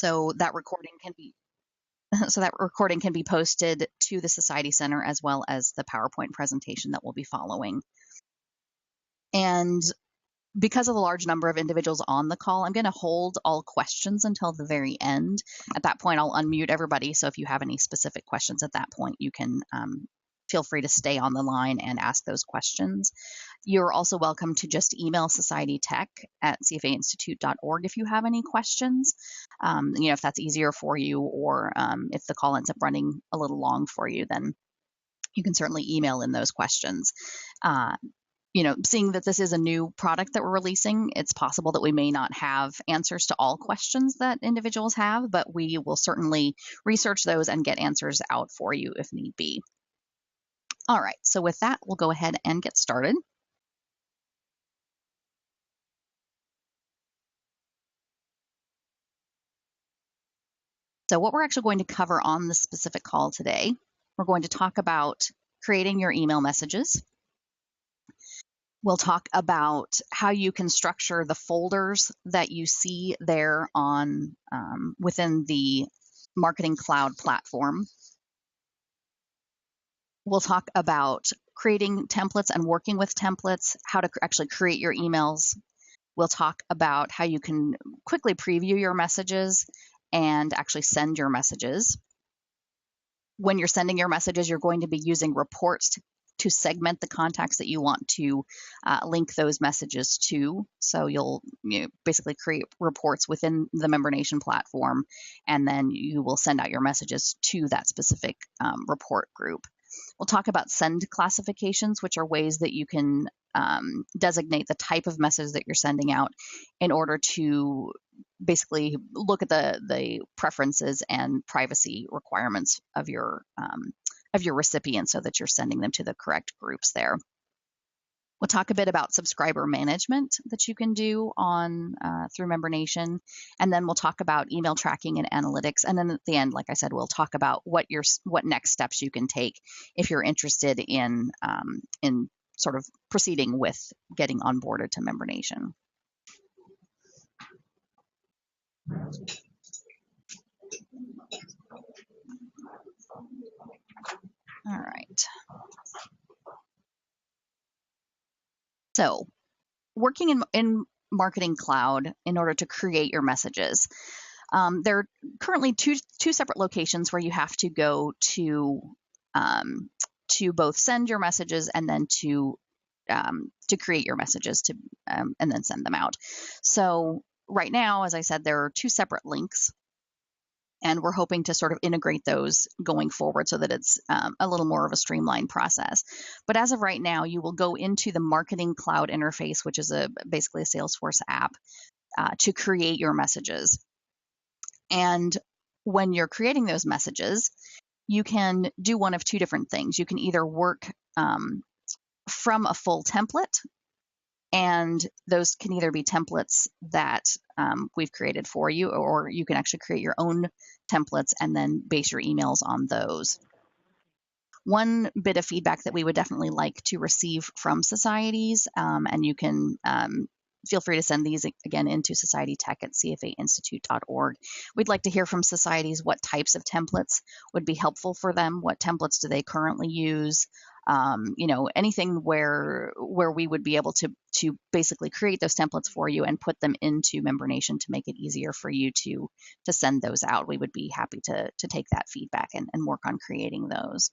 So that recording can be posted to the Society Center as well as the PowerPoint presentation that we'll be following. And because of the large number of individuals on the call, I'm going to hold all questions until the very end. At that point, I'll unmute everybody. So if you have any specific questions at that point, you can feel free to stay on the line and ask those questions. You're also welcome to just email societytech@cfainstitute.org if you have any questions. If that's easier for you, or if the call ends up running a little long for you, then you can certainly email in those questions. Seeing that this is a new product that we're releasing, it's possible that we may not have answers to all questions that individuals have, but we will certainly research those and get answers out for you if need be. All right, so with that, we'll go ahead and get started. So what we're actually going to cover on this specific call today, we're going to talk about creating your email messages. We'll talk about how you can structure the folders that you see there on within the Marketing Cloud platform. We'll talk about creating templates and working with templates, how to actually create your emails. We'll talk about how you can quickly preview your messages and actually send your messages. When you're sending your messages, you're going to be using reports to segment the contacts that you want to link those messages to. So you'll basically create reports within the MemberNation platform, and then you will send out your messages to that specific report group. We'll talk about send classifications, which are ways that you can designate the type of message that you're sending out in order to basically look at the preferences and privacy requirements of your recipients so that you're sending them to the correct groups there. We'll talk a bit about subscriber management that you can do on through MemberNation, and then we'll talk about email tracking and analytics. And then at the end, like I said, we'll talk about what next steps you can take if you're interested in sort of proceeding with getting onboarded to MemberNation. All right. So, working in Marketing Cloud in order to create your messages. There are currently two separate locations where you have to go to both send your messages and then to create your messages and then send them out. So right now, as I said, there are two separate links, and we're hoping to sort of integrate those going forward so that it's a little more of a streamlined process. But as of right now, you will go into the Marketing Cloud interface, which is basically a Salesforce app, to create your messages. And when you're creating those messages, you can do one of two different things. You can either work from a full template, and those can either be templates that we've created for you, or you can actually create your own templates and then base your emails on those. One bit of feedback that we would definitely like to receive from societies, and you can feel free to send these again into societytech@cfainstitute.org. We'd like to hear from societies what types of templates would be helpful for them. What templates do they currently use? Anything where we would be able to basically create those templates for you and put them into MemberNation to make it easier for you to send those out. We would be happy to take that feedback and work on creating those.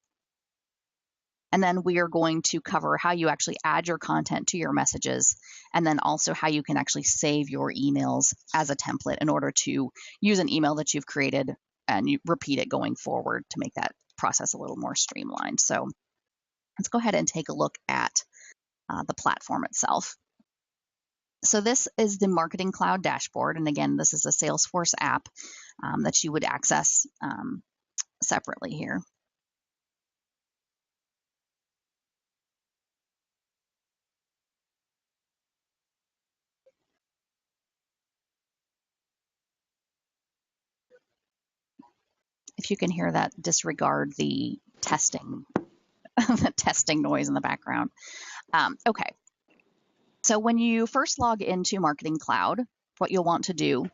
And then we are going to cover how you actually add your content to your messages, and then also how you can actually save your emails as a template in order to use an email that you've created and you repeat it going forward to make that process a little more streamlined. So let's go ahead and take a look at the platform itself. So this is the Marketing Cloud dashboard. And again, this is a Salesforce app that you would access separately here. If you can hear that, disregard the testing, the testing noise in the background. Okay. So when you first log into Marketing Cloud, what you'll want to do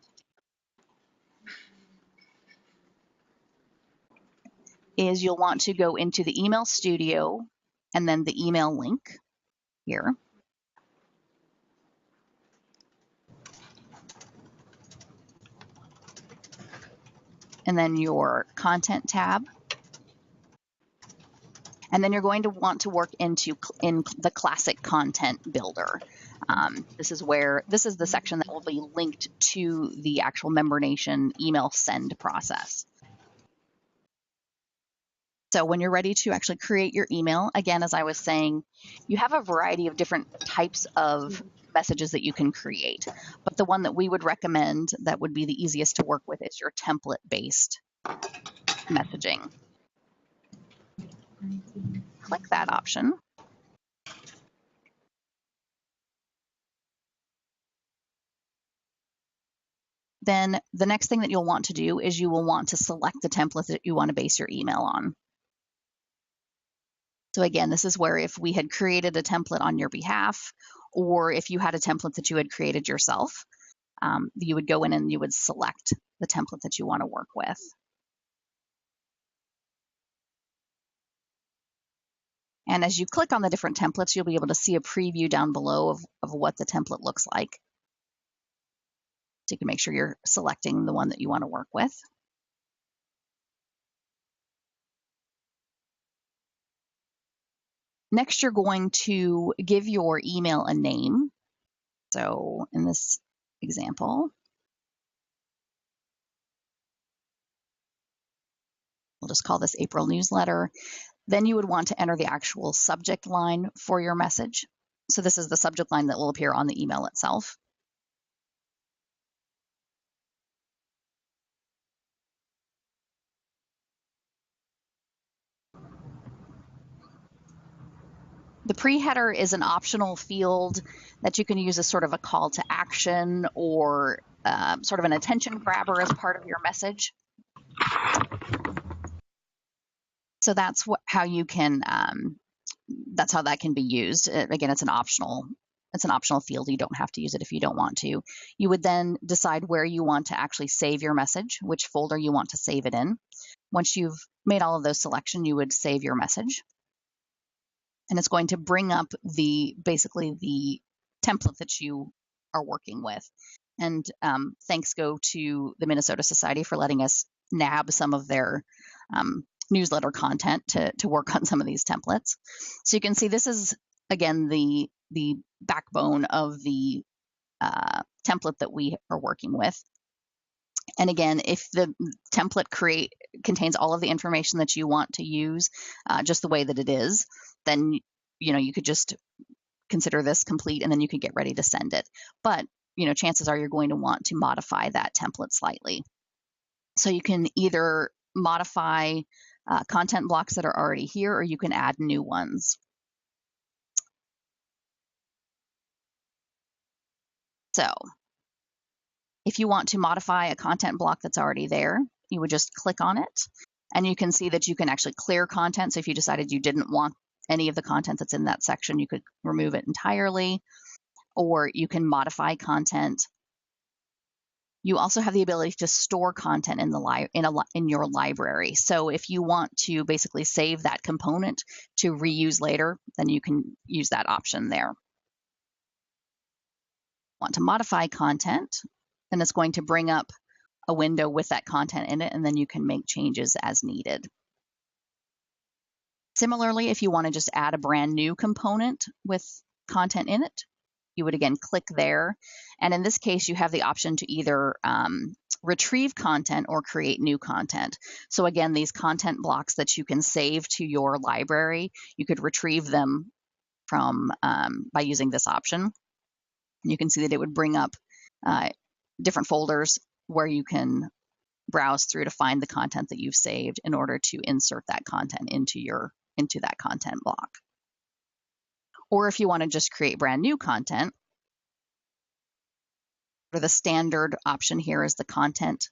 is you'll want to go into the email studio and then the email link here. And then your content tab. And then you're going to want to work in the classic content builder. This is the section that will be linked to the actual MemberNation email send process. So when you're ready to actually create your email, again, as I was saying, you have a variety of different types of messages that you can create. But the one that we would recommend that would be the easiest to work with is your template-based messaging. Click that option. Then the next thing that you'll want to do is you will want to select the template that you want to base your email on. So again, this is where if we had created a template on your behalf, or if you had a template that you had created yourself, you would go in and you would select the template that you want to work with. And as you click on the different templates, you'll be able to see a preview down below of what the template looks like. So you can make sure you're selecting the one that you want to work with. Next, you're going to give your email a name. So in this example, we'll just call this April newsletter. Then you would want to enter the actual subject line for your message. So this is the subject line that will appear on the email itself. The pre-header is an optional field that you can use as sort of a call to action or sort of an attention grabber as part of your message. So that's how you can. That's how that can be used. Again, it's an optional field. You don't have to use it if you don't want to. You would then decide where you want to actually save your message, which folder you want to save it in. Once you've made all of those selections, you would save your message. And it's going to bring up basically the template that you are working with. And thanks go to the Minnesota Society for letting us nab some of their newsletter content to work on some of these templates. So you can see this is, again, the backbone of the template that we are working with. And again, if the template contains all of the information that you want to use, just the way that it is, then you could just consider this complete and then you could get ready to send it. But chances are you're going to want to modify that template slightly. So you can either modify content blocks that are already here, or you can add new ones. So if you want to modify a content block that's already there, you would just click on it, and you can see that you can actually clear content. So if you decided you didn't want any of the content that's in that section, you could remove it entirely, or you can modify content. You also have the ability to store content in your library. So if you want to basically save that component to reuse later, then you can use that option there. Want to modify content, then it's going to bring up a window with that content in it, and then you can make changes as needed. Similarly, if you want to just add a brand new component with content in it, you would again click there. And in this case, you have the option to either retrieve content or create new content. So again, these content blocks that you can save to your library, you could retrieve them from by using this option. You can see that it would bring up different folders where you can browse through to find the content that you've saved in order to insert that content into that content block. Or if you want to just create brand new content, the standard option here is the content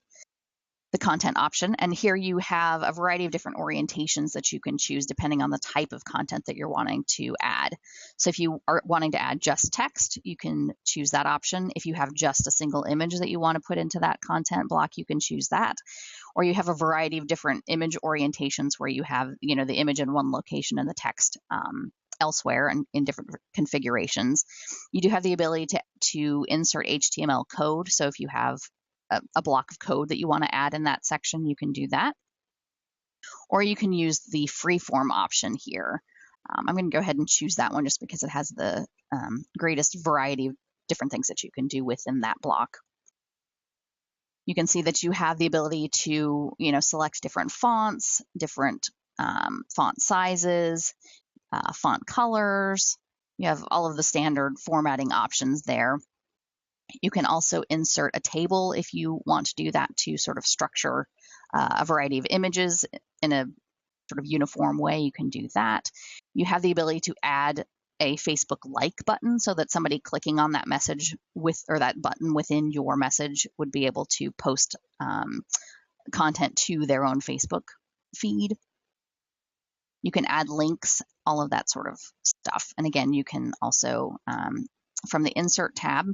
option. And here you have a variety of different orientations that you can choose depending on the type of content that you're wanting to add. So if you are wanting to add just text, you can choose that option. If you have just a single image that you want to put into that content block, you can choose that. or you have a variety of different image orientations where you have, the image in one location and the text elsewhere and in different configurations. You do have the ability to insert HTML code. So if you have a block of code that you want to add in that section, you can do that. Or you can use the freeform option here. I'm going to go ahead and choose that one just because it has the greatest variety of different things that you can do within that block. You can see that you have the ability to, select different fonts, different font sizes, font colors. You have all of the standard formatting options there. You can also insert a table if you want to do that to sort of structure a variety of images in a sort of uniform way. You can do that. You have the ability to add a Facebook like button so that somebody clicking on that message or that button within your message would be able to post content to their own Facebook feed. You can add links, all of that sort of stuff. And again, you can also, from the Insert tab,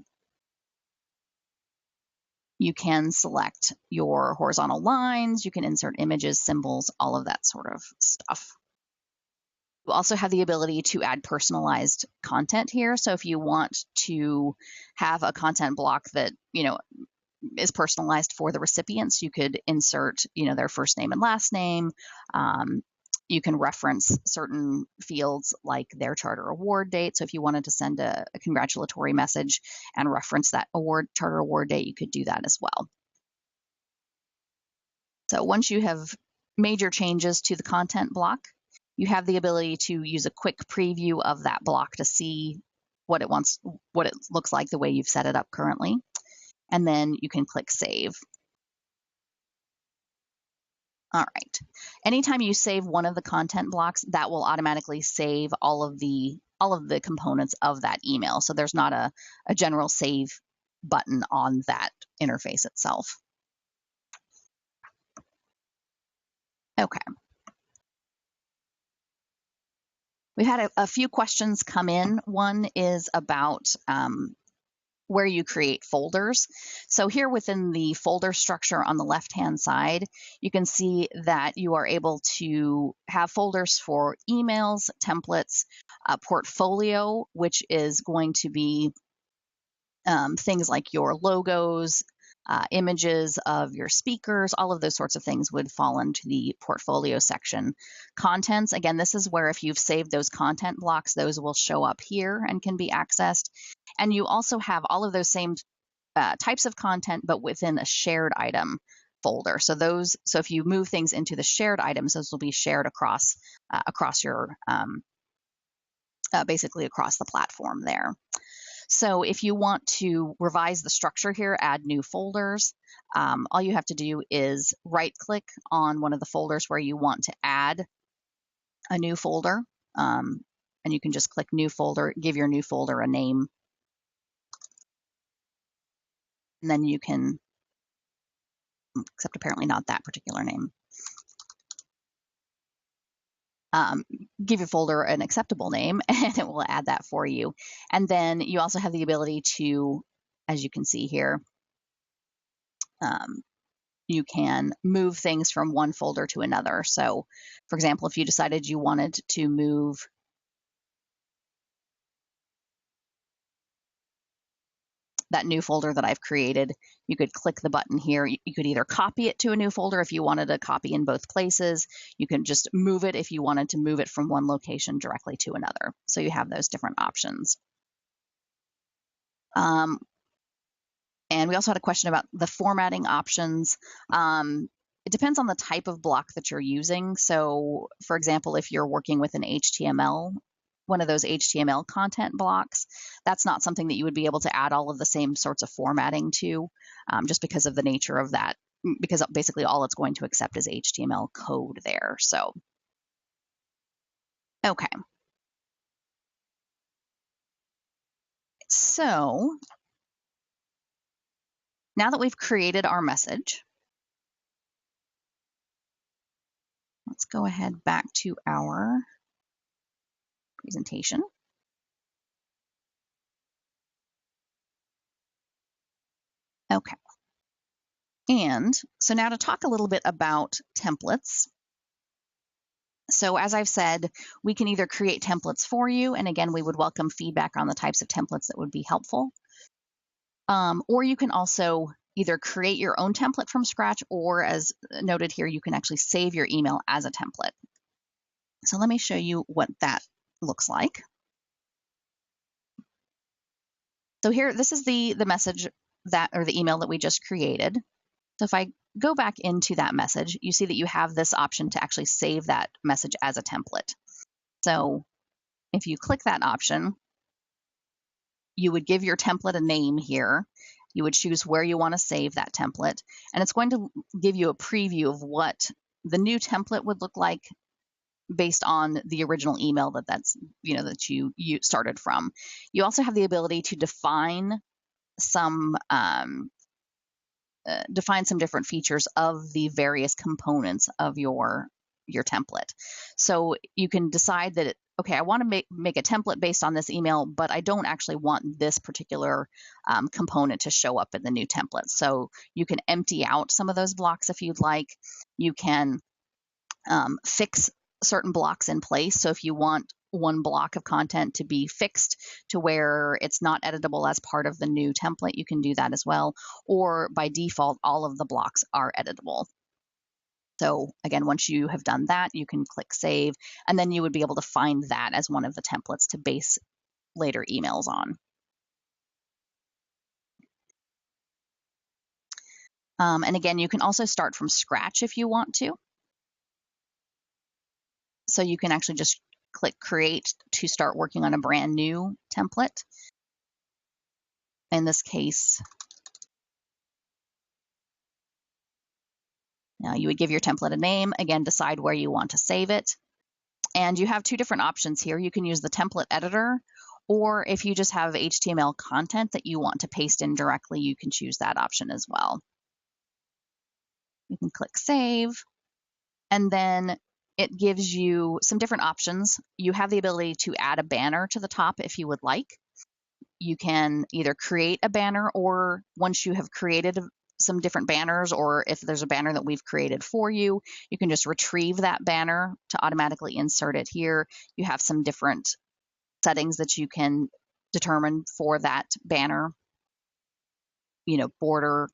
you can select your horizontal lines, you can insert images, symbols, all of that sort of stuff. You also have the ability to add personalized content here. So if you want to have a content block that, is personalized for the recipients, you could insert, their first name and last name. You can reference certain fields like their charter award date. So if you wanted to send a congratulatory message and reference that charter award date, you could do that as well. So once you have made your changes to the content block, you have the ability to use a quick preview of that block to see what it looks like the way you've set it up currently. And then you can click Save. All right. Anytime you save one of the content blocks, that will automatically save all of the components of that email. So there's not a general save button on that interface itself. Okay. We've had a few questions come in. One is about where you create folders. So here within the folder structure on the left-hand side, you can see that you are able to have folders for emails, templates, portfolio, which is going to be things like your logos, images of your speakers, all of those sorts of things would fall into the portfolio section. Contents, again, this is where if you've saved those content blocks, those will show up here and can be accessed. And you also have all of those same types of content, but within a shared item folder. So if you move things into the shared items, those will be shared across your basically across the platform there. So if you want to revise the structure here, add new folders, all you have to do is right-click on one of the folders where you want to add a new folder, and you can just click New Folder, give your new folder a name, and then you can, except apparently not that particular name, give your folder an acceptable name, and it will add that for you. And then you also have the ability to, as you can see here, you can move things from one folder to another. So, for example, if you decided you wanted to move that new folder that I've created, you could click the button here. You could either copy it to a new folder if you wanted a copy in both places. You can just move it if you wanted to move it from one location directly to another. So you have those different options. And we also had a question about the formatting options. It depends on the type of block that you're using. So, for example, if you're working with an HTML, one of those HTML content blocks, that's not something that you would be able to add all of the same sorts of formatting to, just because of the nature of that, because basically all it's going to accept is HTML code there. So, okay. So, now that we've created our message, let's go ahead back to our presentation. Okay. And so now to talk a little bit about templates. So as I've said, we can either create templates for you, and again, we would welcome feedback on the types of templates that would be helpful. Or you can also either create your own template from scratch, or as noted here, you can actually save your email as a template. So let me show you what that looks like. So here, this is the message that, or the email that we just created. So if I go back into that message, you see that you have this option to actually save that message as a template. So if you click that option, you would give your template a name here. You would choose where you want to save that template, and it's going to give you a preview of what the new template would look like based on the original email that you started from. You also have the ability to define some different features of the various components of your template. So you can decide that, okay, I want to make a template based on this email, but I don't actually want this particular component to show up in the new template. So you can empty out some of those blocks if you'd like. You can fix certain blocks in place. So if you want one block of content to be fixed to where it's not editable as part of the new template, you can do that as well. Or by default, all of the blocks are editable. So again, once you have done that, you can click save, and then you would be able to find that as one of the templates to base later emails on. And again, you can also start from scratch if you want to. So you can actually just click create to start working on a brand new template. In this case, now you would give your template a name, again, decide where you want to save it. And you have two different options here. You can use the template editor, or if you just have HTML content that you want to paste in directly, you can choose that option as well. You can click save, and then it gives you some different options. You have the ability to add a banner to the top if you would like. You can either create a banner, or once you have created some different banners, or if there's a banner that we've created for you, you can just retrieve that banner to automatically insert it here. You have some different settings that you can determine for that banner. Border,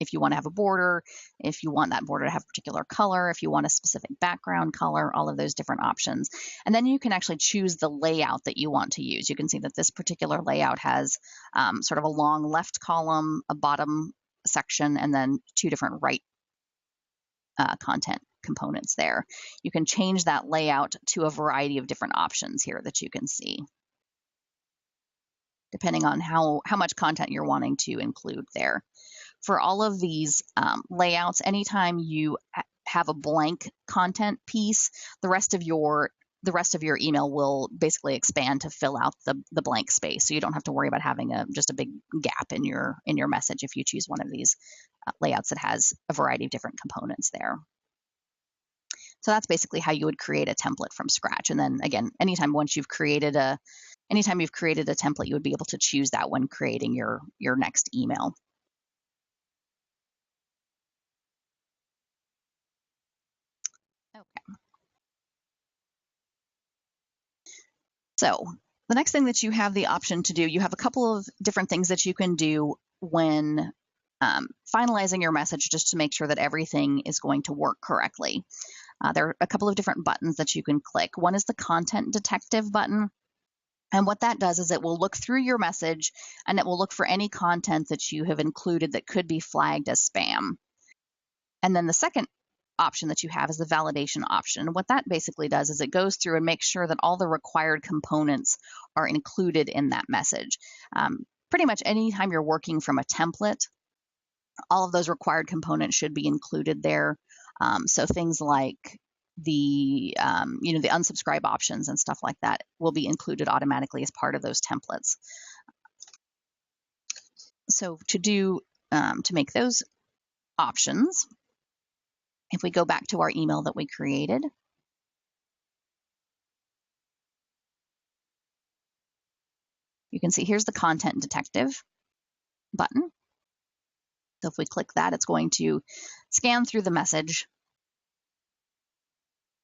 if you want to have a border, if you want that border to have a particular color, if you want a specific background color, all of those different options. And then you can actually choose the layout that you want to use. You can see that this particular layout has sort of a long left column, a bottom section, and then two different right content components there. You can change that layout to a variety of different options here that you can see, depending on how much content you're wanting to include there. For all of these layouts, anytime you have a blank content piece, the rest of your email will basically expand to fill out the blank space. So you don't have to worry about having just a big gap in your message if you choose one of these layouts that has a variety of different components there. So that's basically how you would create a template from scratch. And then again, anytime you've created a template, you would be able to choose that when creating your next email. Okay. So the next thing that you have the option to do, you have a couple of different things that you can do when finalizing your message, just to make sure that everything is going to work correctly. There are a couple of different buttons that you can click. One is the Content Detective button. And what that does is it will look through your message, and it will look for any content that you have included that could be flagged as spam. And then the second option that you have is the validation option. What that basically does is it goes through and makes sure that all the required components are included in that message. Pretty much anytime you're working from a template, all of those required components should be included there. So things like the unsubscribe options and stuff like that will be included automatically as part of those templates. So to make those options, if we go back to our email that we created, you can see here's the Content Detective button. So if we click that, it's going to scan through the message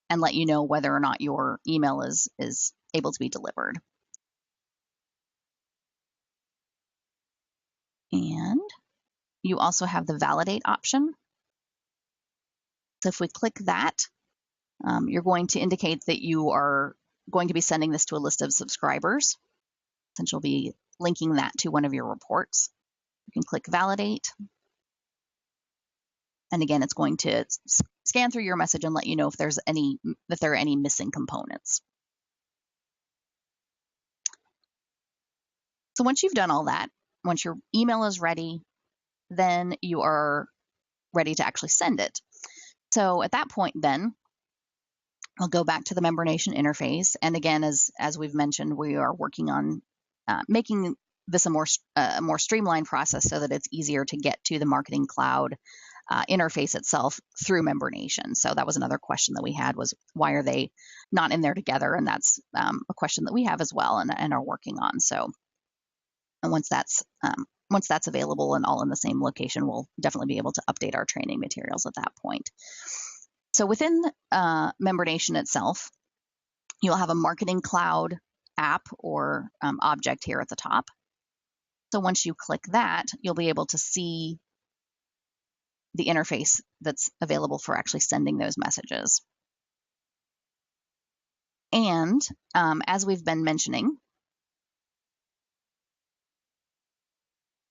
and let you know whether or not your email is able to be delivered. And you also have the validate option. So if we click that, you're going to indicate that you are going to be sending this to a list of subscribers, since you'll be linking that to one of your reports. You can click validate. And again, it's going to scan through your message and let you know if there are any missing components. So once you've done all that, once your email is ready, then you are ready to actually send it. So at that point, then I'll go back to the MemberNation interface. And again, as we've mentioned, we are working on making this a more streamlined process so that it's easier to get to the Marketing Cloud interface itself through MemberNation. So that was another question that we had, was why are they not in there together? And that's a question that we have as well and are working on. So and once that's available and all in the same location, we'll definitely be able to update our training materials at that point. So within MemberNation itself, you'll have a Marketing Cloud app or object here at the top. So once you click that, you'll be able to see the interface that's available for actually sending those messages. And as we've been mentioning,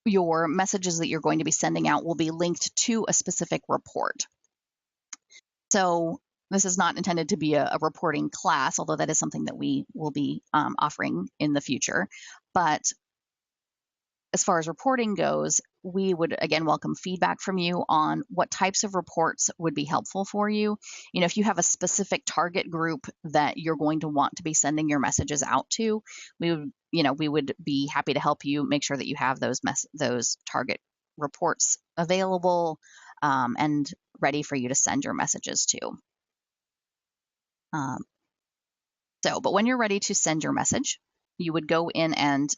your messages that you're going to be sending out will be linked to a specific report. So this is not intended to be a reporting class, although that is something that we will be offering in the future. But as far as reporting goes, we would, again, welcome feedback from you on what types of reports would be helpful for you. You know, if you have a specific target group that you're going to want to be sending your messages out to, we would be happy to help you make sure that you have those target reports available and ready for you to send your messages to. But when you're ready to send your message, you would go in and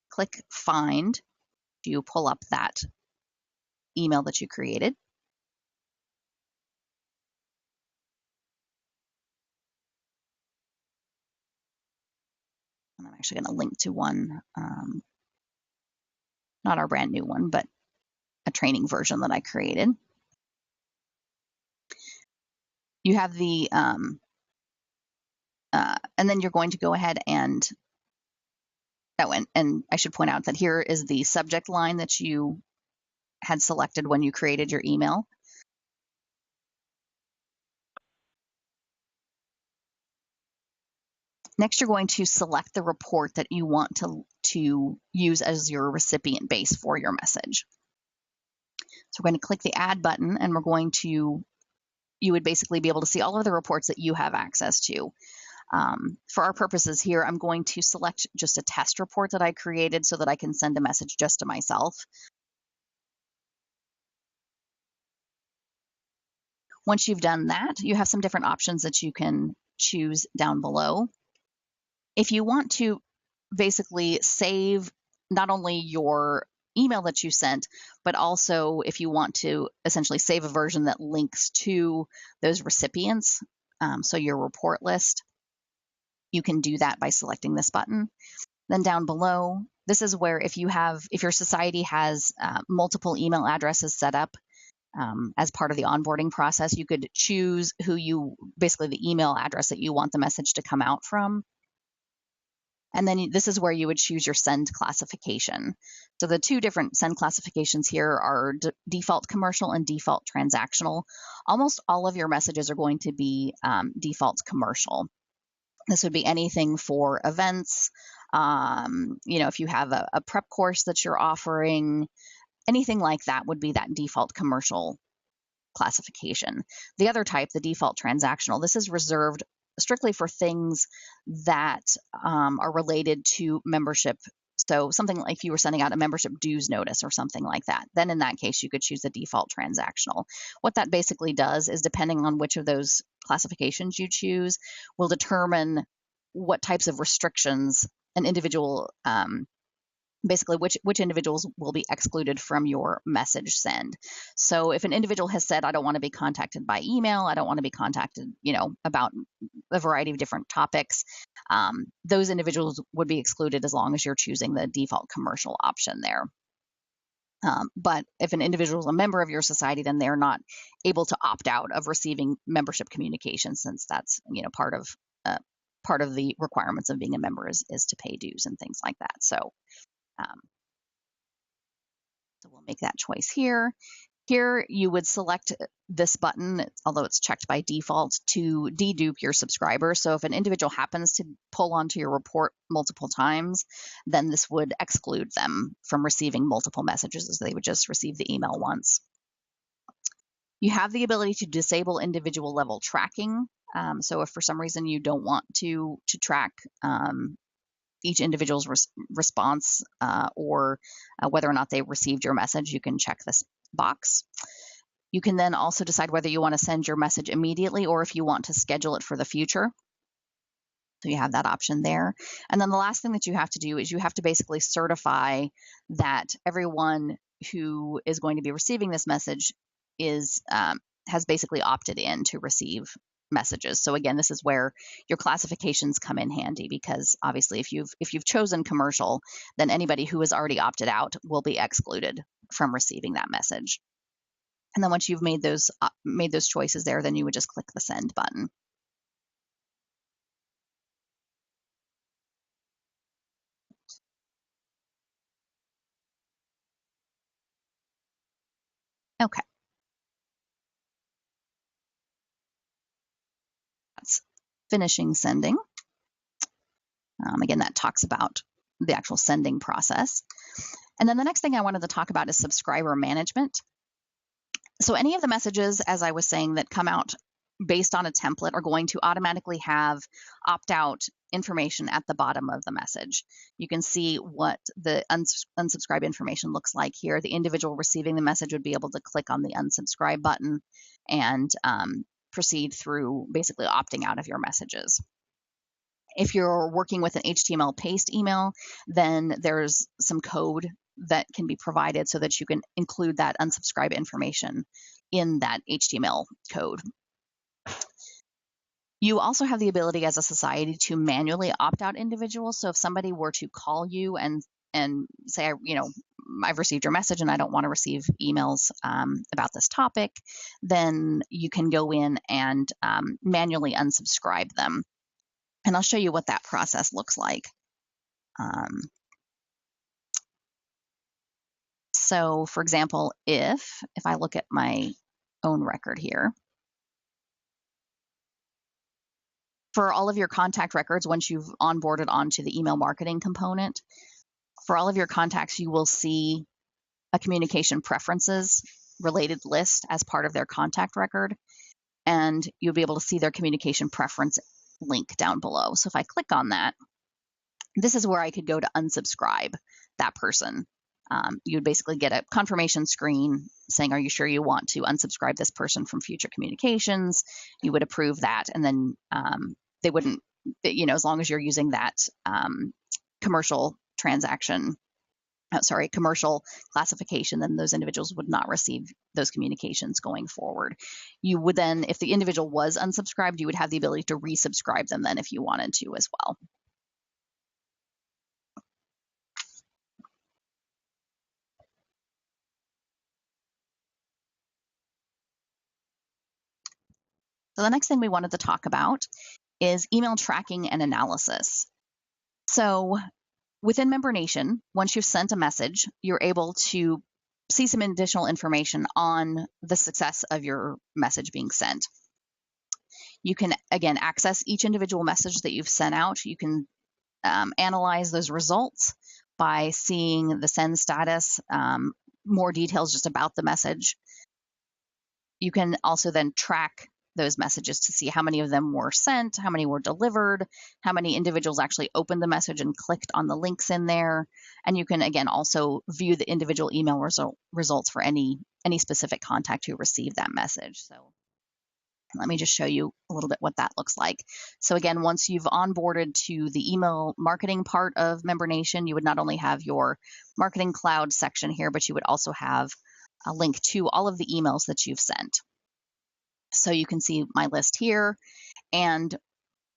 click Find to pull up that email that you created. And I'm actually going to link to one, not our brand new one, but a training version that I created. You have the, and then you're going to go ahead and, and I should point out that here is the subject line that you had selected when you created your email. Next, you're going to select the report that you want to use as your recipient base for your message. So we're going to click the Add button, and you would basically be able to see all of the reports that you have access to. For our purposes here, I'm going to select just a test report that I created so that I can send a message just to myself. Once you've done that, you have some different options that you can choose down below. If you want to basically save not only your email that you sent, but also if you want to essentially save a version that links to those recipients, so your report list, you can do that by selecting this button. Then down below, this is where if your society has multiple email addresses set up as part of the onboarding process, you could choose basically the email address that you want the message to come out from. And then this is where you would choose your send classification. So the two different send classifications here are default commercial and default transactional. Almost all of your messages are going to be default commercial. This would be anything for events, if you have a prep course that you're offering, anything like that would be that default commercial classification. The other type, the default transactional, this is reserved strictly for things that are related to membership. So something like if you were sending out a membership dues notice or something like that, then in that case, you could choose the default transactional. What that basically does is, depending on which of those classifications you choose, will determine what types of restrictions an individual basically which individuals will be excluded from your message send. So if an individual has said, I don't want to be contacted by email, I don't want to be contacted, about a variety of different topics, those individuals would be excluded as long as you're choosing the default commercial option there. But if an individual is a member of your society, then they're not able to opt out of receiving membership communication, since that's part of the requirements of being a member is to pay dues and things like that. So we'll make that choice here. Here you would select this button, although it's checked by default, to dedupe your subscriber. So if an individual happens to pull onto your report multiple times, then this would exclude them from receiving multiple messages, as they would just receive the email once. You have the ability to disable individual level tracking. So if for some reason you don't want to track each individual's response or whether or not they received your message, you can check this box. You can then also decide whether you want to send your message immediately or if you want to schedule it for the future. So you have that option there. And then the last thing that you have to do is you have to basically certify that everyone who is going to be receiving this message has basically opted in to receive messages. So again, this is where your classifications come in handy, because obviously if you've chosen commercial, then anybody who has already opted out will be excluded from receiving that message. And then once you've made those choices there, then you would just click the send button. Okay. That's finishing sending. Again, that talks about the actual sending process. And then the next thing I wanted to talk about is subscriber management. So any of the messages, as I was saying, that come out based on a template are going to automatically have opt-out information at the bottom of the message. You can see what the unsubscribe information looks like here. The individual receiving the message would be able to click on the unsubscribe button and proceed through basically opting out of your messages. If you're working with an HTML paste email, then there's some code that can be provided so that you can include that unsubscribe information in that HTML code. You also have the ability as a society to manually opt out individuals. So if somebody were to call you and say, I've received your message and I don't want to receive emails about this topic, then you can go in and manually unsubscribe them. And I'll show you what that process looks like. So for example, if I look at my own record here, for all of your contact records, once you've onboarded onto the email marketing component, for all of your contacts, you will see a communication preferences related list as part of their contact record. And you'll be able to see their communication preference link down below. So if I click on that, this is where I could go to unsubscribe that person. You would basically get a confirmation screen saying, are you sure you want to unsubscribe this person from future communications? You would approve that, and then they wouldn't, as long as you're using that commercial classification, then those individuals would not receive those communications going forward. You would then, if the individual was unsubscribed, you would have the ability to resubscribe them then if you wanted to as well. So the next thing we wanted to talk about is email tracking and analysis. So within MemberNation, once you've sent a message, you're able to see some additional information on the success of your message being sent. You can, again, access each individual message that you've sent out. You can analyze those results by seeing the send status, more details just about the message. You can also then track those messages to see how many of them were sent, how many were delivered, how many individuals actually opened the message and clicked on the links in there. And you can, again, also view the individual email results for any specific contact who received that message. So Let me just show you a little bit what that looks like. So again, once you've onboarded to the email marketing part of MemberNation, you would not only have your marketing cloud section here, but you would also have a link to all of the emails that you've sent. So you can see my list here, and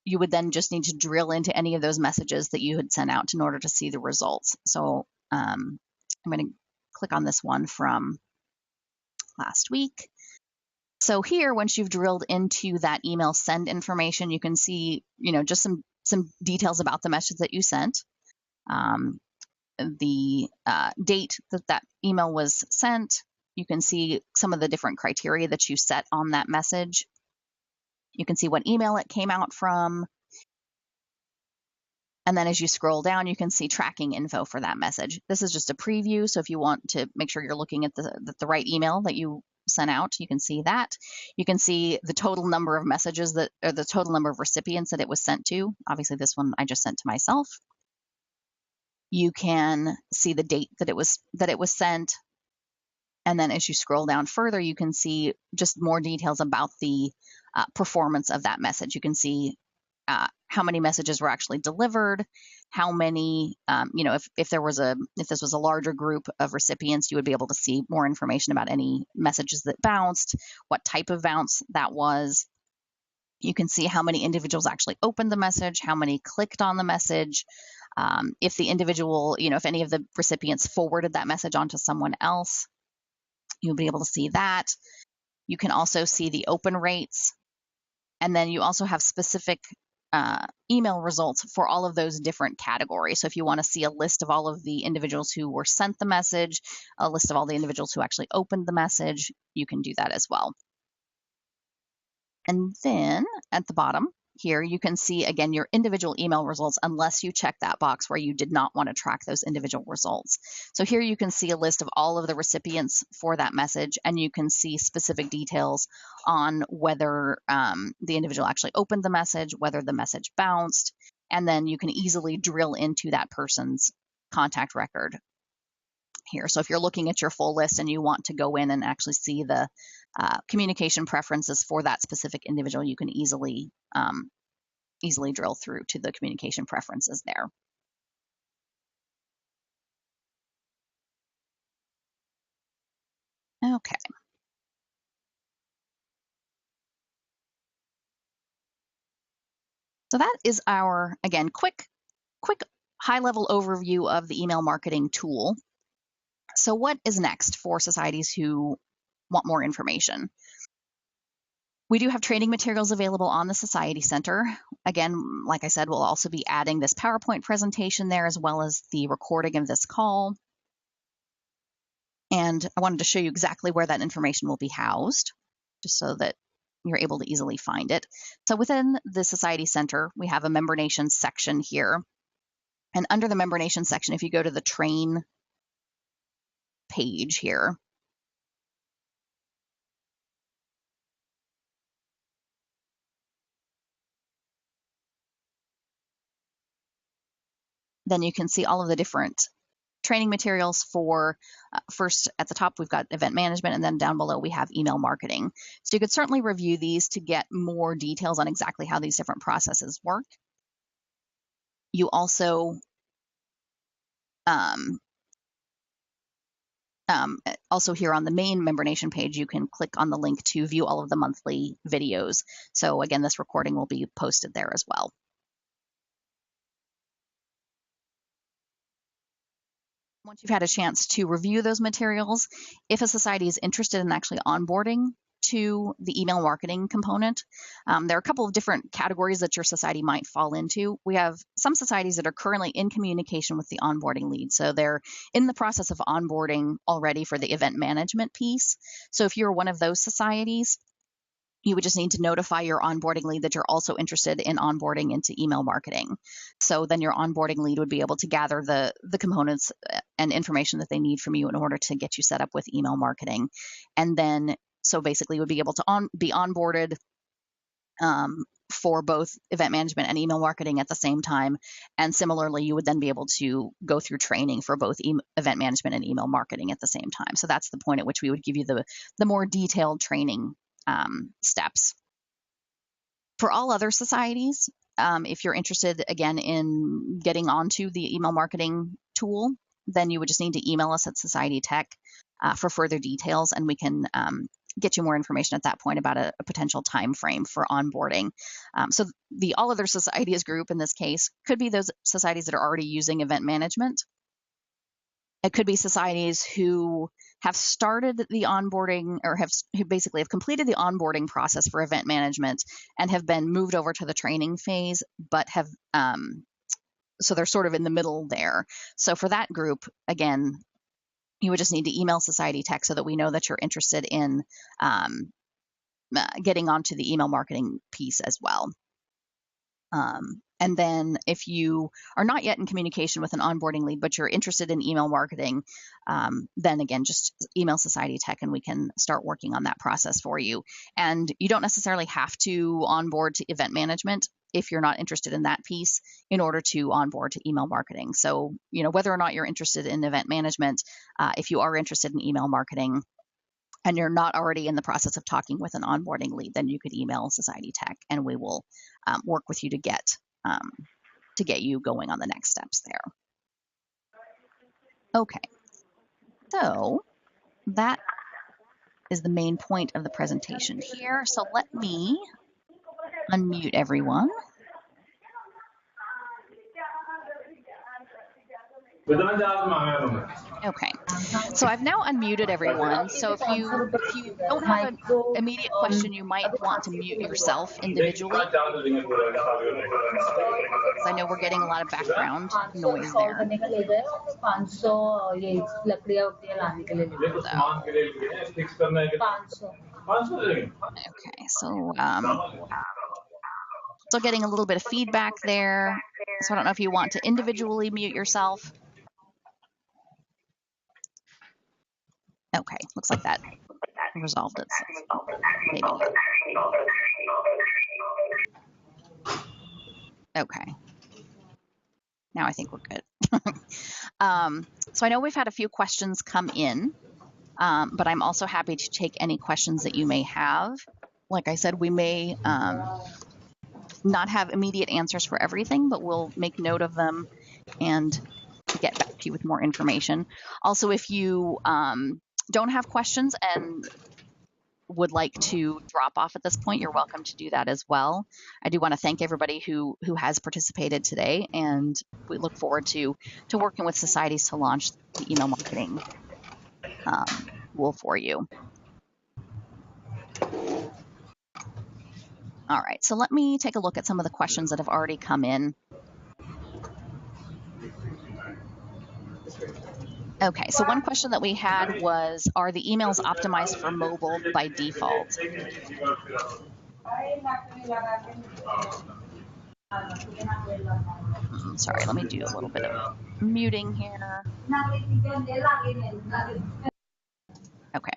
you would then just need to drill into any of those messages that you had sent out in order to see the results. So I'm going to click on this one from last week. So here, once you've drilled into that email send information, you can see, just some details about the message that you sent, the date that email was sent. You can see some of the different criteria that you set on that message. You can see what email it came out from. And then as you scroll down, you can see tracking info for that message. This is just a preview. So if you want to make sure you're looking at the right email that you sent out, you can see that. You can see the total number of messages or the total number of recipients that it was sent to. Obviously, this one I just sent to myself. You can see the date that it was sent. And then as you scroll down further, you can see just more details about the performance of that message. You can see how many messages were actually delivered, how many, if this was a larger group of recipients, you would be able to see more information about any messages that bounced, what type of bounce that was. You can see how many individuals actually opened the message, how many clicked on the message, if the individual, if any of the recipients forwarded that message onto someone else, you'll be able to see that. You can also see the open rates. And then you also have specific email results for all of those different categories. So if you want to see a list of all of the individuals who were sent the message, a list of all the individuals who actually opened the message, you can do that as well. And then at the bottom here, you can see, again, your individual email results, unless you check that box where you did not want to track those individual results. So here you can see a list of all of the recipients for that message, and you can see specific details on whether the individual actually opened the message, whether the message bounced, and then you can easily drill into that person's contact record here. So if you're looking at your full list and you want to go in and actually see the communication preferences for that specific individual, you can easily drill through to the communication preferences there. Okay. So that is our, again, quick high-level overview of the email marketing tool. So what is next for societies who want more information? We do have training materials available on the Society Center. Again, like I said, we'll also be adding this PowerPoint presentation there, as well as the recording of this call. And I wanted to show you exactly where that information will be housed, just so that you're able to easily find it. So within the Society Center, we have a MemberNation section here. And under the MemberNation section, if you go to the train page here, then you can see all of the different training materials for, first at the top, we've got event management, and then down below we have email marketing. So you could certainly review these to get more details on exactly how these different processes work. You also also here on the main MemberNation page, you can click on the link to view all of the monthly videos. So again, this recording will be posted there as well. Once you've had a chance to review those materials, if a society is interested in actually onboarding to the email marketing component, there are a couple of different categories that your society might fall into. We have some societies that are currently in communication with the onboarding lead. So they're in the process of onboarding already for the event management piece. So if you're one of those societies, you would just need to notify your onboarding lead that you're also interested in onboarding into email marketing. So then your onboarding lead would be able to gather the components and information that they need from you in order to get you set up with email marketing. And then, so basically would be able to be onboarded for both event management and email marketing at the same time. And similarly, you would then be able to go through training for both event management and email marketing at the same time. So that's the point at which we would give you the more detailed training steps. For all other societies, if you're interested, again, in getting onto the email marketing tool, then you would just need to email us at Society Tech for further details, and we can get you more information at that point about a potential time frame for onboarding. So the all other societies group in this case could be those societies that are already using event management. It could be societies who have started the onboarding or who basically have completed the onboarding process for event management and have been moved over to the training phase, but have so they're sort of in the middle there. So for that group, again, you would just need to email Society Tech so that we know that you're interested in getting onto the email marketing piece as well. And then if you are not yet in communication with an onboarding lead, but you're interested in email marketing, then again, just email Society Tech and we can start working on that process for you. And you don't necessarily have to onboard to event management if you're not interested in that piece in order to onboard to email marketing. So, whether or not you're interested in event management, if you are interested in email marketing, and you're not already in the process of talking with an onboarding lead, then you could email Society Tech and we will work with you to get you going on the next steps there. Okay, so that is the main point of the presentation here. So let me unmute everyone. Okay, so I've now unmuted everyone. So if you don't have an immediate question, you might want to mute yourself individually. I know we're getting a lot of background noise there. Okay, so still getting a little bit of feedback there. So I don't know if you want to individually mute yourself. Okay, looks like that resolved itself. Maybe. Okay. Now I think we're good. So I know we've had a few questions come in, but I'm also happy to take any questions that you may have. Like I said, we may not have immediate answers for everything, but we'll make note of them and get back to you with more information. Also, if you don't have questions and would like to drop off at this point, you're welcome to do that as well. I do want to thank everybody who has participated today, and we look forward to working with societies to launch the email marketing tool for you. All right, so let me take a look at some of the questions that have already come in. Okay, so one question that we had was, are the emails optimized for mobile by default? Sorry, let me do a little bit of muting here. Okay.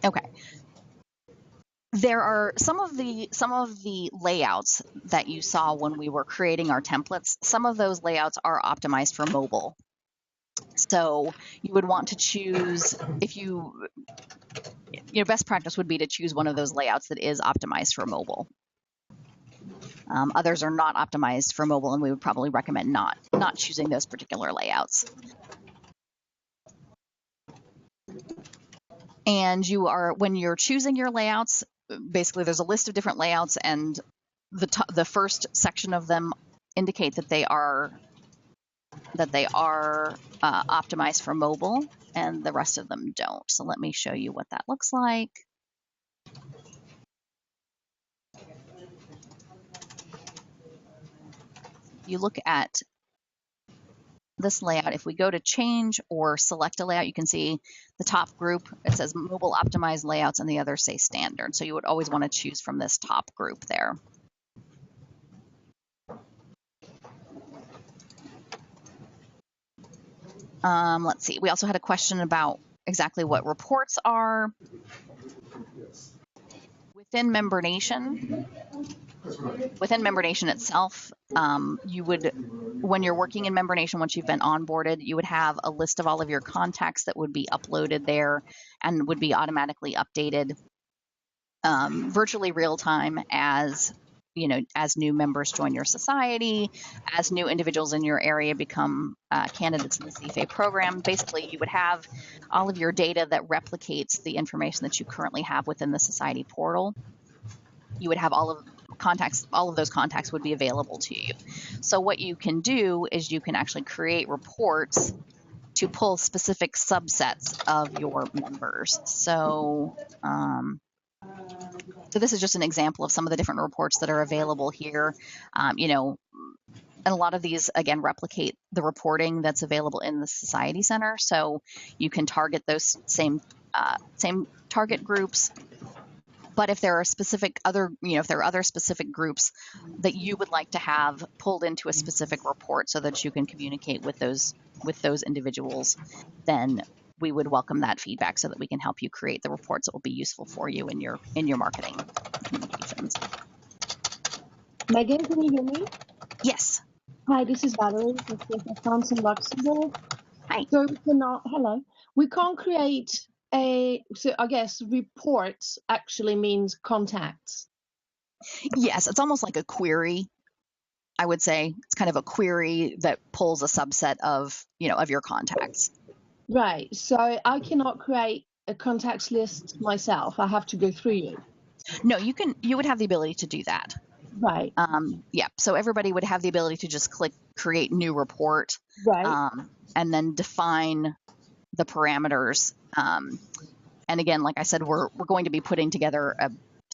Okay. There are some of the layouts that you saw when we were creating our templates. Some of those layouts are optimized for mobile. So you would want to choose, best practice would be to choose one of those layouts that is optimized for mobile. Others are not optimized for mobile, and we would probably recommend not choosing those particular layouts. And when you're choosing your layouts, basically there's a list of different layouts, and the first section of them indicate that they are optimized for mobile, and the rest of them don't. So let me show you what that looks like. You look at this layout. If we go to change or select a layout, you can see the top group, it says mobile optimized layouts, and the others say standard. So you would always want to choose from this top group there. Let's see. We also had a question about exactly what reports are within MemberNation. Within MemberNation itself, when you're working in MemberNation, once you've been onboarded, you would have a list of all of your contacts that would be uploaded there and would be automatically updated. virtually real time as as new members join your society, as new individuals in your area become candidates in the CFA program. Basically, you would have all of your data that replicates the information that you currently have within the society portal. You would have all of those contacts would be available to you. So what you can do is you can actually create reports to pull specific subsets of your members. So this is just an example of some of the different reports that are available here. And a lot of these, again, replicate the reporting that's available in the Society Center. So you can target those same target groups. But if there are specific other, if there are other specific groups that you would like to have pulled into a specific report so that you can communicate with those individuals, then we would welcome that feedback so that we can help you create the reports that will be useful for you in your marketing communications. Megan, can you hear me? Yes. Hi, this is Valerie from France in Luxembourg. Hi. So we can't create so I guess reports actually means contacts. Yes, it's almost like a query. I would say it's kind of a query that pulls a subset of, of your contacts. Right. So I cannot create a contacts list myself. I have to go through you. No, you would have the ability to do that. Right. Yeah. So everybody would have the ability to just click create new report. Right. And then define the parameters. And again, like I said, we're going to be putting together a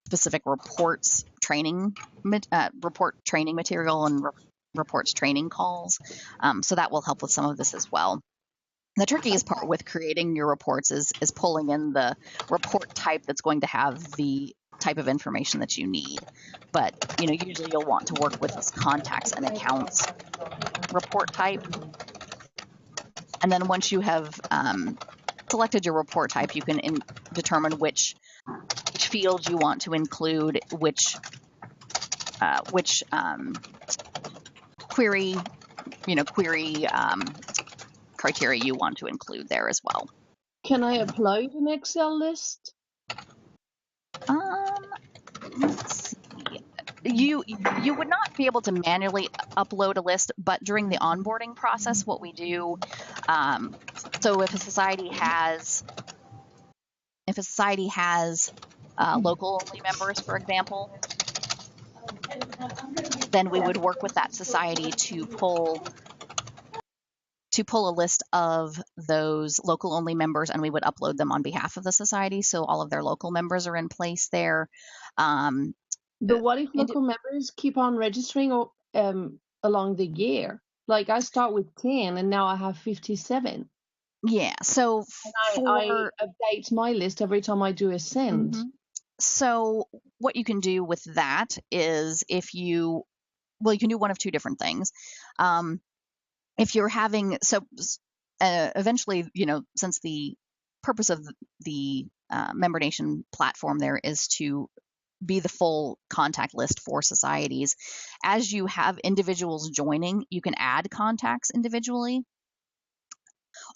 specific report training material and reports training calls. So that will help with some of this as well. The trickiest part with creating your reports is pulling in the report type that's going to have the type of information that you need. But usually you'll want to work with this contacts and accounts report type. And then once you have selected your report type, you can determine which field you want to include, which query criteria you want to include there as well. Can I upload an Excel list? Let's see. You would not be able to manually upload a list, but during the onboarding process, what we do, so if a society has local only members, for example, then we would work with that society to pull a list of those local only members, and we would upload them on behalf of the society. So all of their local members are in place there. But what if local members keep on registering along the year? Like I start with 10 and now I have 57. Yeah, so I update my list every time I do a send. Mm-hmm. So what you can do with that is you can do one of two different things. If you're having, eventually, since the purpose of the MemberNation platform there is to be the full contact list for societies, as you have individuals joining, you can add contacts individually.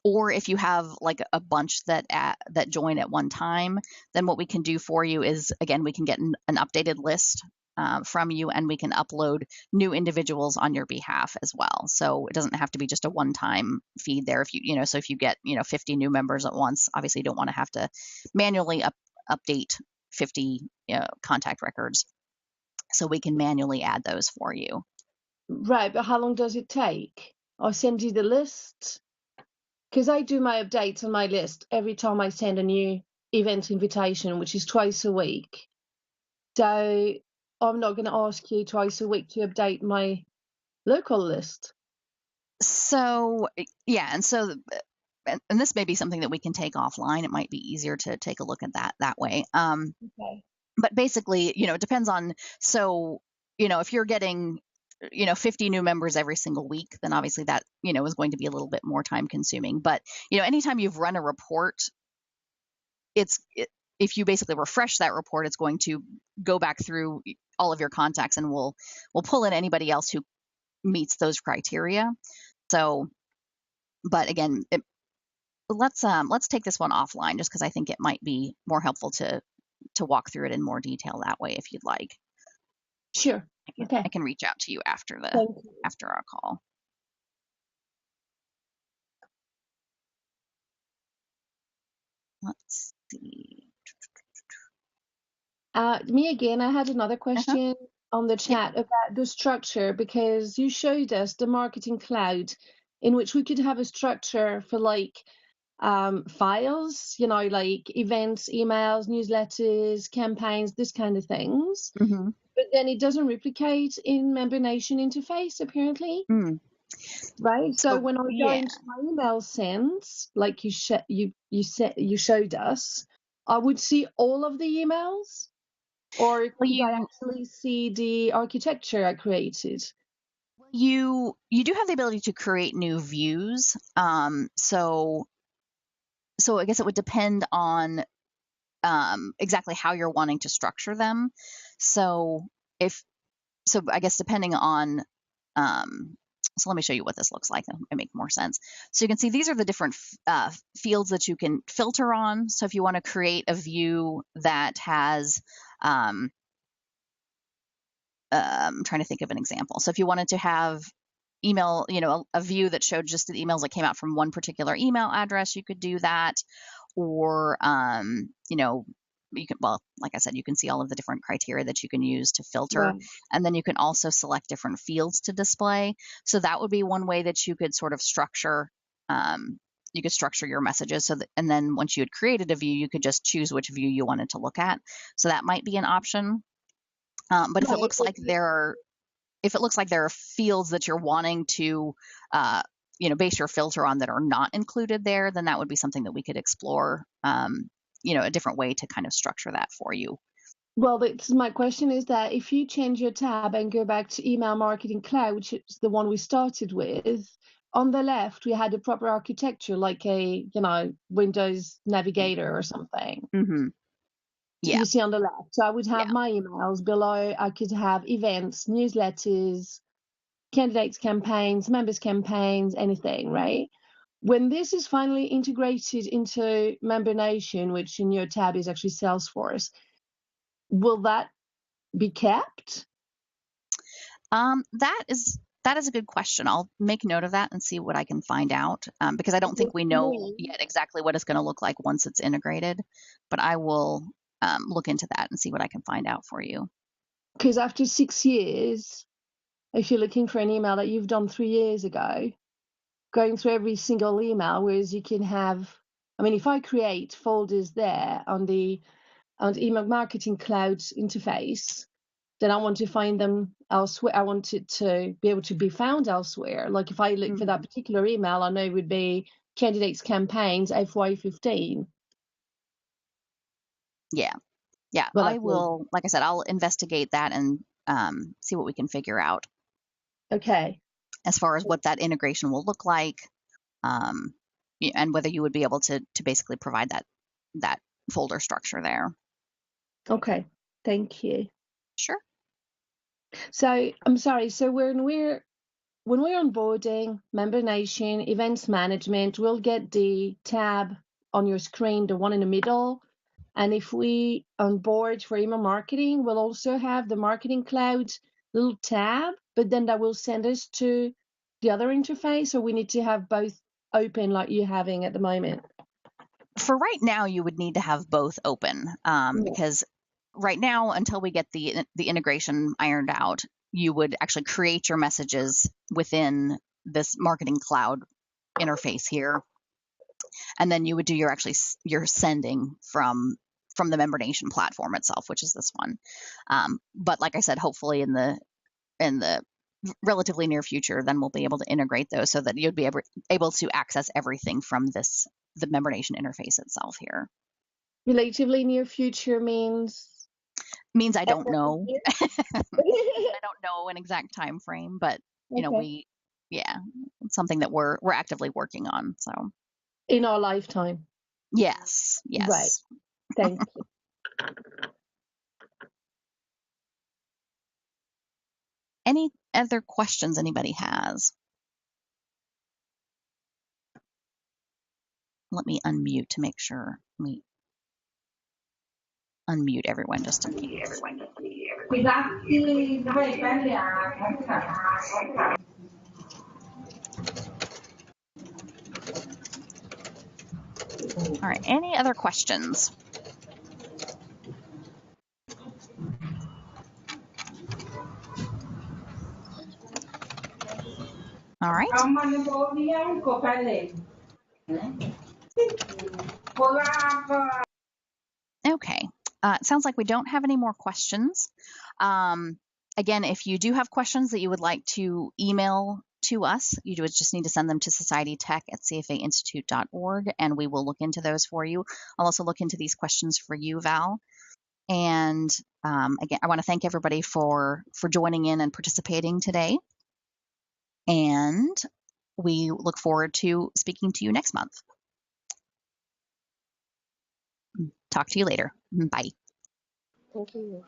Or if you have like a bunch that join at one time, then what we can do for you is, again, we can get an updated list from you, and we can upload new individuals on your behalf as well. So it doesn't have to be just a one-time feed there. If if you get 50 new members at once, obviously you don't want to have to manually update 50 contact records. So we can manually add those for you. Right, but how long does it take? I send you the list, because I do my updates on my list every time I send a new event invitation, which is twice a week. So I'm not going to ask you twice a week to update my local list. So yeah, and this may be something that we can take offline. It might be easier to take a look at that way. Okay. But basically, it depends on, so, if you're getting, 50 new members every single week, then obviously that, is going to be a little bit more time consuming. But, anytime you've run a report, if you basically refresh that report, it's going to go back through all of your contacts and we'll pull in anybody else who meets those criteria. So, but again, let's take this one offline, just because I think it might be more helpful to to walk through it in more detail that way if you'd like. Sure. Okay. I can reach out to you after Thank you. our call. Let's see. Me again, I had another Uh-huh. question on the Yep. chat about the structure, because you showed us the marketing cloud in which we could have a structure for like files, like events, emails, newsletters, campaigns, this kind of things. Mm-hmm. But then it doesn't replicate in MemberNation interface, apparently. Mm. Right. So So when I go yeah. into my email sends, like you showed us, I would see all of the emails, or Well, could I actually see the architecture I created? you do have the ability to create new views. So I guess it would depend on exactly how you're wanting to structure them. So if so, I guess depending on so let me show you what this looks like. It might make more sense. So you can see these are the different fields that you can filter on. So if you want to create a view that has um, I'm trying to think of an example. So if you wanted to have email, a view that showed just the emails that came out from one particular email address, you could do that. Or, you can, well, like I said, you can see all of the different criteria that you can use to filter. Right. And then you can also select different fields to display. So that would be one way that you could sort of structure. You could structure your messages so that, and then once you had created a view, you could just choose which view you wanted to look at. So that might be an option. But if it Right. looks like there are fields that you're wanting to uh, base your filter on that are not included there, then that would be something that we could explore, a different way to kind of structure that for you. Well, my question is that if you change your tab and go back to Email Marketing Cloud, which is the one we started with, on the left we had a proper architecture, like a Windows Navigator or something. Mm-hmm. Yeah. You see on the left. So I would have Yeah. my emails below. I could have events, newsletters, candidates campaigns, members campaigns, anything, right? When this is finally integrated into MemberNation, which in your tab is actually Salesforce, will that be kept? That is a good question. I'll make note of that and see what I can find out, because I don't think Because we to know me, yet exactly what it's going to look like once it's integrated. But I will look into that and see what I can find out for you. because after 6 years, if you're looking for an email that you've done 3 years ago, going through every single email, whereas you can have, I mean, if I create folders there on the email marketing cloud interface, then I want to find them elsewhere. I want it to be able to be found elsewhere. Like if I look for that Mm-hmm. particular email, I know it would be candidates campaigns FY15. Yeah. Yeah, Well, I that's me. will. Like I said, I'll investigate that and see what we can figure out Okay. as far as what that integration will look like, um, and whether you would be able to basically provide that folder structure there. Okay. Thank you. Sure. So I'm sorry. So when we're onboarding MemberNation events management, we'll get the tab on your screen, the one in the middle. And if we onboard for email marketing, we'll also have the marketing cloud little tab, but then that will send us to the other interface. So we need to have both open like you're having at the moment. For right now, you would need to have both open, Yeah. because right now, until we get the integration ironed out, you would actually create your messages within this marketing cloud interface here, and then you would do your sending from the MemberNation platform itself, which is this one. But like I said, hopefully in the relatively near future, then we'll be able to integrate those so that you'd be able to access everything from the MemberNation interface itself here. Relatively near future means Means I end don't of the know. year. Means I don't know an exact time frame, but Okay. yeah, it's something that we're actively working on. So In our lifetime. yes, Right. yes. Thank you. Any other questions anybody has? Let me unmute to make sure. unmute everyone just a moment. All right, any other questions? All right. Okay. It sounds like we don't have any more questions. Again, if you do have questions that you would like to email to us, you just need to send them to societytech@cfainstitute.org, and we will look into those for you. I'll also look into these questions for you, Val. And again, I want to thank everybody for joining in and participating today. And we look forward to speaking to you next month. Talk to you later. Bye. Thank you.